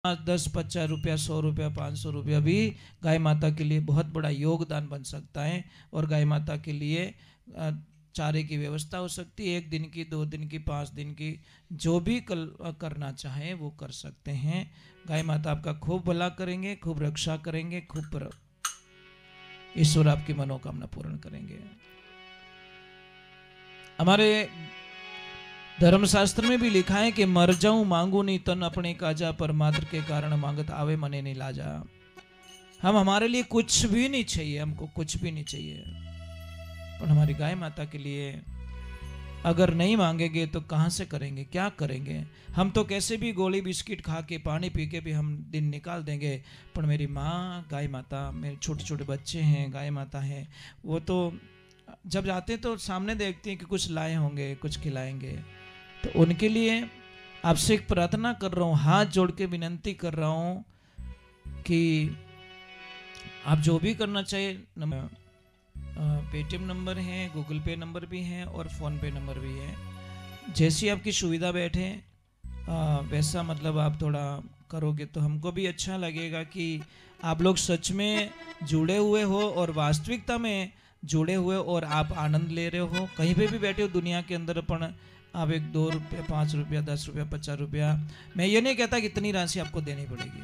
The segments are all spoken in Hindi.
10-50 रुपया, 100 रुपया, 500 रुपया भी गाय माता के लिए बहुत बड़ा योगदान बन सकता है। और गाय माता के लिए चारे की व्यवस्था हो सकती है, 1 दिन की, 2 दिन की, 5 दिन की, जो भी करना चाहें वो कर सकते हैं। गाय माता आपका खूब भला करेंगे, खूब रक्षा करेंगे, खूब ईश्वर आपकी मनोकामना पूर्ण करेंगे। हमारे धर्मशास्त्र में भी लिखा है कि मर जाऊं मांगू नहीं तन अपने काजा, पर मात्र के कारण मांगत आवे मने नहीं लाजा। हम हमारे लिए कुछ भी नहीं चाहिए, हमको कुछ भी नहीं चाहिए, पर हमारी गाय माता के लिए अगर नहीं मांगेंगे तो कहां से करेंगे, क्या करेंगे। हम तो कैसे भी गोली बिस्किट खा के, पानी पी के भी हम दिन निकाल देंगे, पर मेरी माँ गाय माता, मेरे छोटे छोटे बच्चे हैं, गाय माता हैं, वो तो जब जाते हैं तो सामने देखते हैं कि कुछ लाए होंगे, कुछ खिलाएंगे। तो उनके लिए आपसे एक प्रार्थना कर रहा हूँ, हाथ जोड़ के विनंती कर रहा हूँ कि आप जो भी करना चाहिए, पेटीएम नंबर है, गूगल पे नंबर भी है और फ़ोन पे नंबर भी है। जैसी आपकी सुविधा बैठे वैसा मतलब आप थोड़ा करोगे तो हमको भी अच्छा लगेगा कि आप लोग सच में जुड़े हुए हो और वास्तविकता में जुड़े हुए और आप आनंद ले रहे हो। कहीं पे भी बैठे हो दुनिया के अंदर, अपन आप 1, 2 रुपये, 5 रुपया, 10 रुपया, 50 रुपया, मैं ये नहीं कहता कि इतनी राशि आपको देनी पड़ेगी।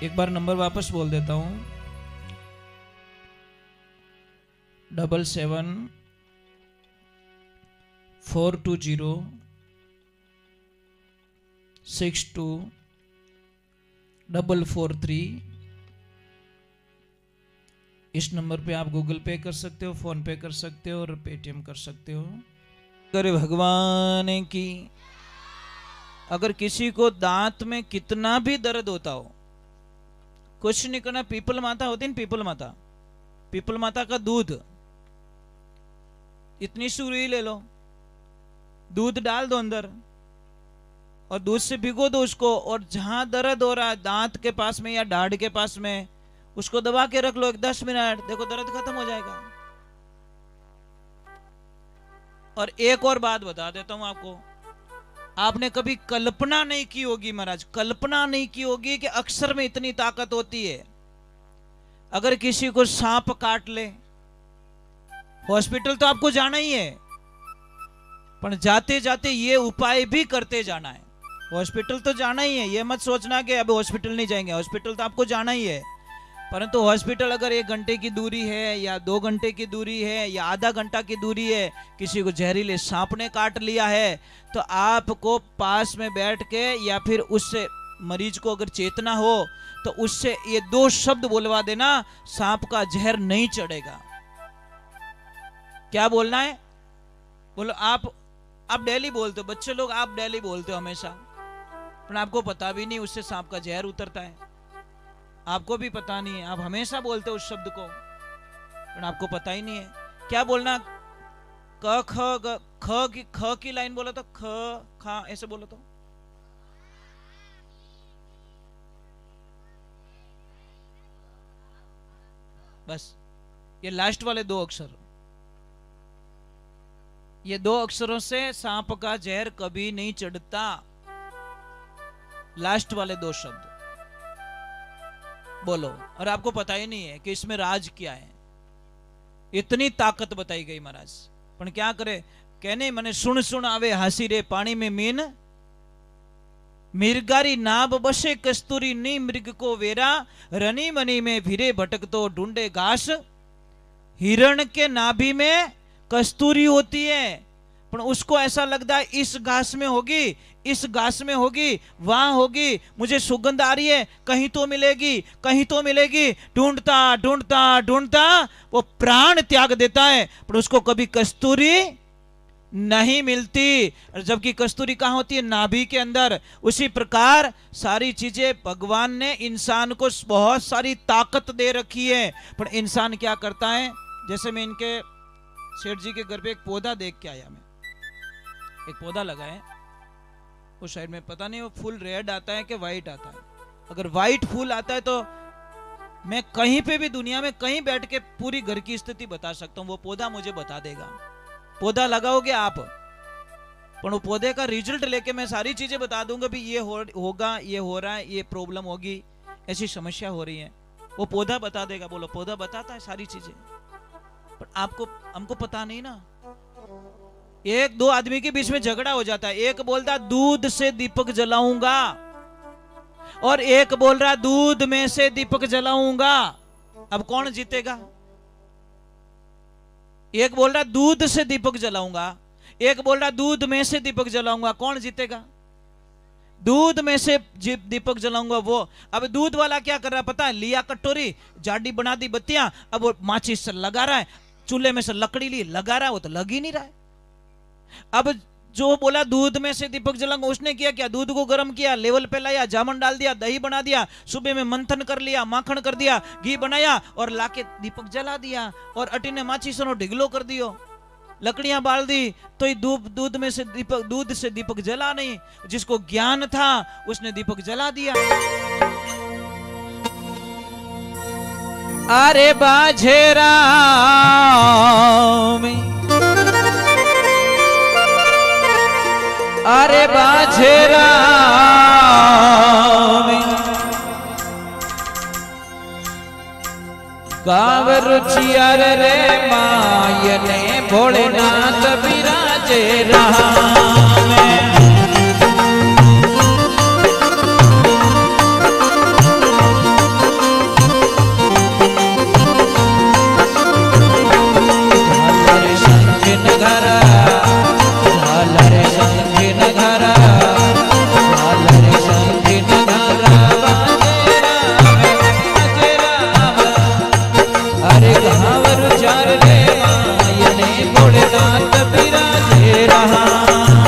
एक बार नंबर वापस बोल देता हूं, 77 420 62 443। इस नंबर पे आप गूगल पे कर सकते हो, फोन पे कर सकते हो और पेटीएम कर सकते हो। करे भगवान की, अगर किसी को दांत में कितना भी दर्द होता हो, कुछ नहीं करना, पीपल माता होती है, पीपल माता, पीपल माता का दूध इतनी सुरी ले लो, दूध डाल दो अंदर और दूध से भिगो दो उसको, और जहां दर्द हो रहा है दांत के पास में या दाढ़ के पास में, उसको दबा के रख लो 10 मिनट, देखो दर्द खत्म हो जाएगा। और एक और बात बता देता हूं आपको, आपने कभी कल्पना नहीं की होगी महाराज, कल्पना नहीं की होगी कि अक्षर में इतनी ताकत होती है। अगर किसी को सांप काट ले, हॉस्पिटल तो आपको जाना ही है, पर जाते जाते ये उपाय भी करते जाना है। हॉस्पिटल तो जाना ही है, ये मत सोचना कि अब हॉस्पिटल नहीं जाएंगे, हॉस्पिटल तो आपको जाना ही है, परंतु हॉस्पिटल अगर 1 घंटे की दूरी है या 2 घंटे की दूरी है या आधा घंटा की दूरी है, किसी को जहरीले सांप ने काट लिया है, तो आपको पास में बैठ के या फिर उससे मरीज को अगर चेतना हो तो उससे ये 2 शब्द बोलवा देना, सांप का जहर नहीं चढ़ेगा। क्या बोलना है? बोलो। आप डेली बोलते हो, बच्चे लोग आप डेली बोलते हो हमेशा, पर आपको पता भी नहीं उससे सांप का जहर उतरता है, आपको भी पता नहीं है, आप हमेशा बोलते हो उस शब्द को, पर आपको पता ही नहीं है। क्या बोलना? क ख की लाइन बोलो तो ख खा, ऐसे बोलो तो बस, ये लास्ट वाले 2 अक्षर, ये 2 अक्षरों से सांप का जहर कभी नहीं चढ़ता। लास्ट वाले 2 शब्द बोलो, और आपको पता ही नहीं है कि इसमें राज क्या है। इतनी ताकत बताई गई महाराज, पर क्या करे, कहने मने सुन सुन आवे हासी रे पानी में मीन, मिर्गारी नाब बसे कस्तूरी नी मृग को वेरा, रनी मनी में फिरे भटक तो ढूंढे घास। हिरण के नाभि में कस्तूरी होती है, पर उसको ऐसा लगता है इस घास में होगी, इस घास में होगी, वहां होगी, मुझे सुगंध आ रही है, कहीं तो मिलेगी, कहीं तो मिलेगी। ढूंढता ढूंढता ढूंढता वो प्राण त्याग देता है, पर उसको कभी कस्तूरी नहीं मिलती। जबकि कस्तूरी कहां होती है? नाभि के अंदर। उसी प्रकार सारी चीजें भगवान ने इंसान को बहुत सारी ताकत दे रखी है, पर इंसान क्या करता है? जैसे मैं इनके सेठ जी के घर पे एक पौधा देख के आया, मैं एक पौधा लगा है उस साइड में, पता नहीं वो फूल रेड आता है कि व्हाइट आता है। अगर व्हाइट फूल आता है तो मैं कहीं पे भी दुनिया में कहीं बैठ के पूरी घर की स्थिति बता सकता हूं, वो पौधा मुझे बता देगा। पौधा लगाओगे आप, पर वो पौधे का रिजल्ट लेके मैं सारी चीजें बता दूंगा भी ये होगा, ये हो रहा है, ये प्रॉब्लम होगी, ऐसी समस्या हो रही है, वो पौधा बता देगा। बोलो, पौधा बताता है सारी चीजें, पर आपको हमको पता नहीं ना। एक दो आदमी के बीच में झगड़ा हो जाता है, एक बोलता दूध से दीपक जलाऊंगा और एक बोल रहा दूध में से दीपक जलाऊंगा। अब कौन जीतेगा? एक बोल रहा दूध से दीपक जलाऊंगा, एक बोल रहा दूध में से दीपक जलाऊंगा, कौन जीतेगा? दूध में से दीपक जलाऊंगा वो। अब दूध वाला क्या कर रहा है पता है? लिया कटोरी, जाडी बना दी बत्तियां, अब वो माचिस से लगा रहा है, चूल्हे में से लकड़ी ली लगा रहा है, वो तो लग ही नहीं रहा है। अब जो बोला दूध में से दीपक जलाऊंगा, उसने किया क्या? दूध को गर्म किया, लेवल पे लाया, जामुन डाल दिया, दही बना दिया, सुबह में मंथन कर लिया, माखन कर दिया, घी बनाया और लाके दीपक जला दिया, और अटी ने माचिस ढिगलो कर दियो, लकड़ियां बाल दी, तो ये दूध में से दीपक, दूध से दीपक जला नहीं। जिसको ज्ञान था उसने दीपक जला दिया। अरे बाझेरा में, अरे बाझेरा में गाव रुचियर रे मायने भोलेनाथ बिराजे राम में। झालर शंखिन घर, झालर शंखिन घर, झालर शंखिन घर बाजे राम, बाजे राम। अरे गाँव रुचार रे मायने भोलेनाथ बिराजे राम।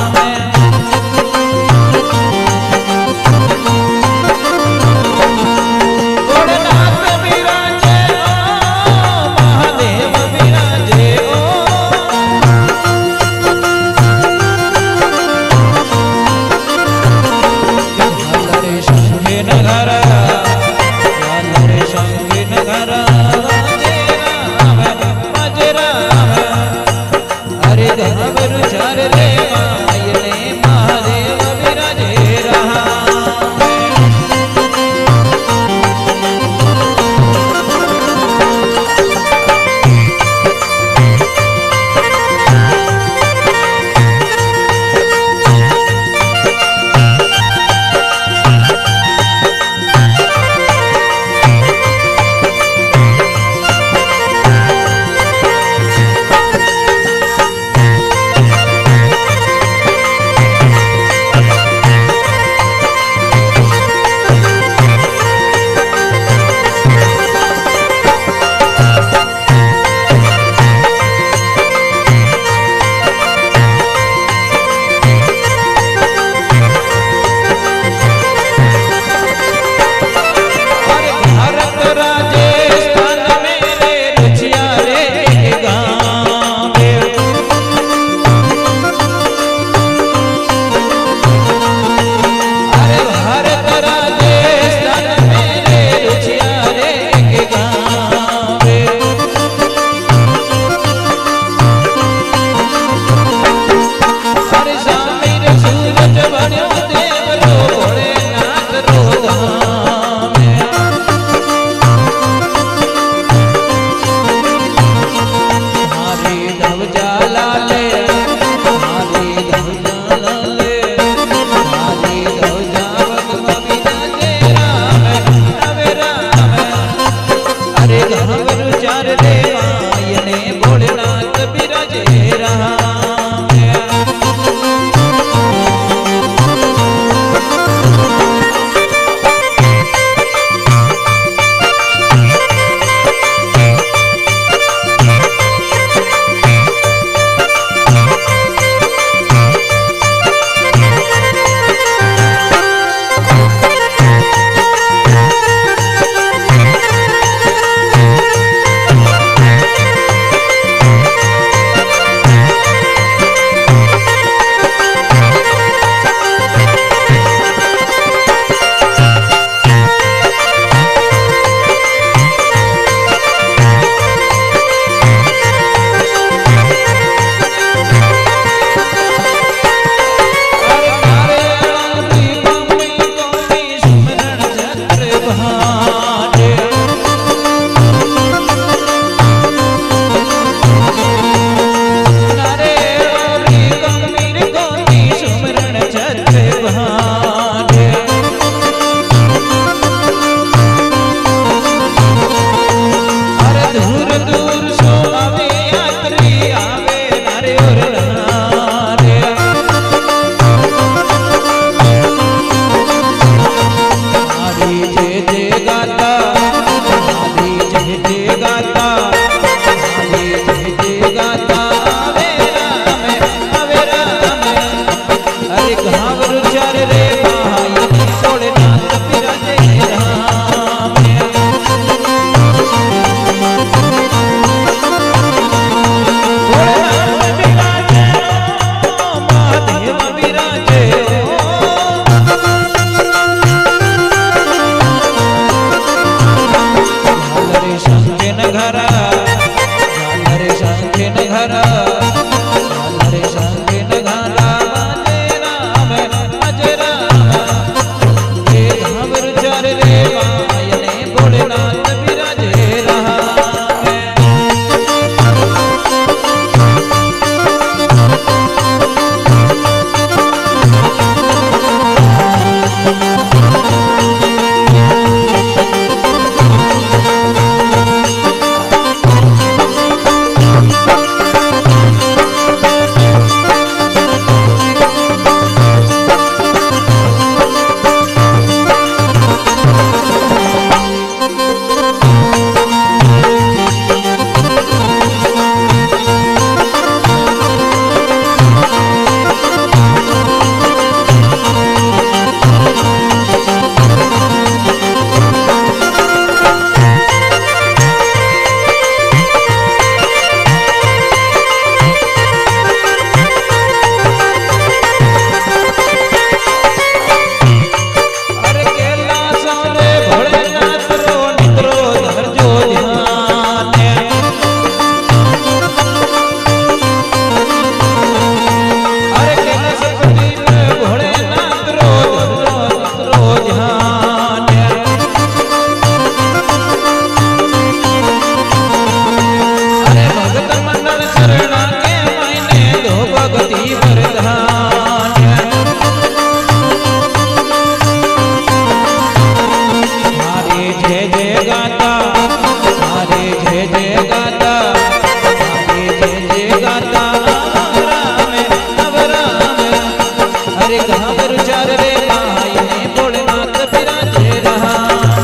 अरे घाबर चार रे भाई ने भोलेनाथ विराजे रहा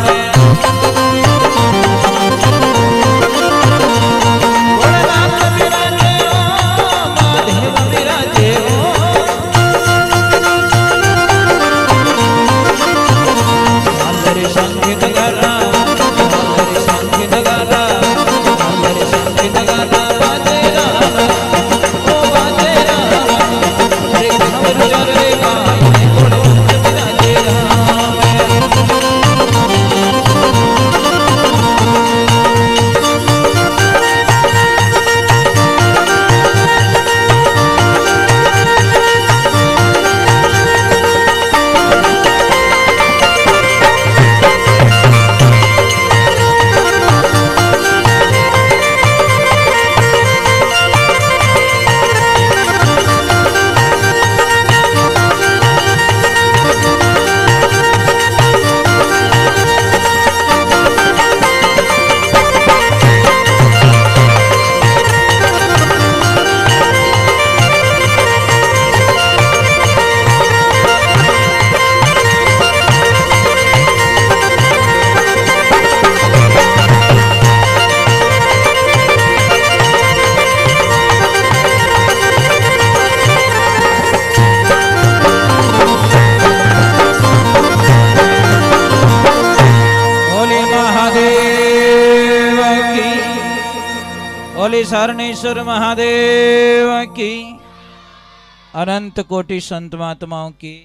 में। भोलेनाथ विराजे हो महादेव विराजे हो। अंदर शंख नगारा अंदर शंख नगारा अंदर शंख नगारा बाजे राम ओ बाजे राम। अरे घाबर चार रे भाई ने भोलेनाथ विराजे रहा में। बोले सारणेश्वर महादेव की, अनंत कोटि संत महात्माओं की।